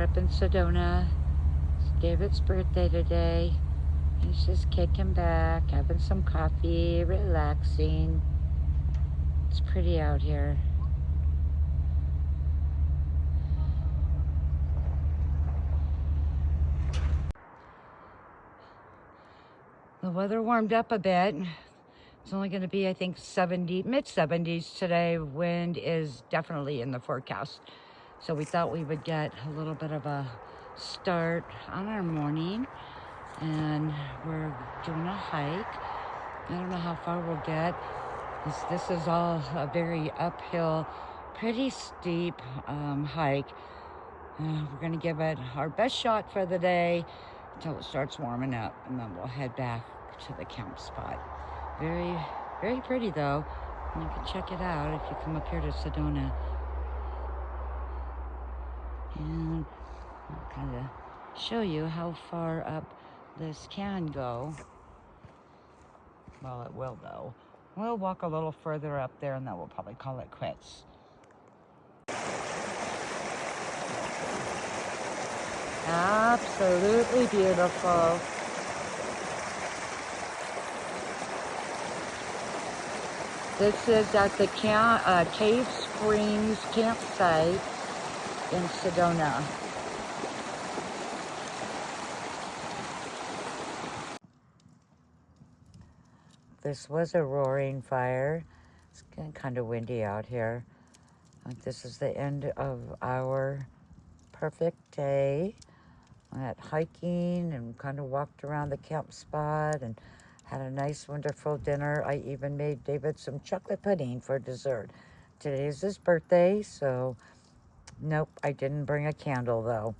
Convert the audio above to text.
up in Sedona. It's David's birthday today. He's just kicking back, having some coffee, relaxing. It's pretty out here. The weather warmed up a bit. It's only going to be, I think, mid 70s today. Wind is definitely in the forecast. So we thought we would get a little bit of a start on our morning. And we're doing a hike. I don't know how far we'll get. This is all a very uphill, pretty steep hike. We're going to give it our best shot for the day until it starts warming up, and then we'll head back to the camp spot. Very, very pretty though. You can check it out if you come up here to Sedona. And I'll kind of show you how far up this can go. Well, it will go. We'll walk a little further up there and then we'll probably call it quits. Absolutely beautiful. This is at the Cave Springs campsite in Sedona. This was a roaring fire. It's getting kind of windy out here. This is the end of our perfect day. I went hiking and kind of walked around the camp spot and had a nice, wonderful dinner. I even made David some chocolate pudding for dessert. Today is his birthday, so nope, I didn't bring a candle though.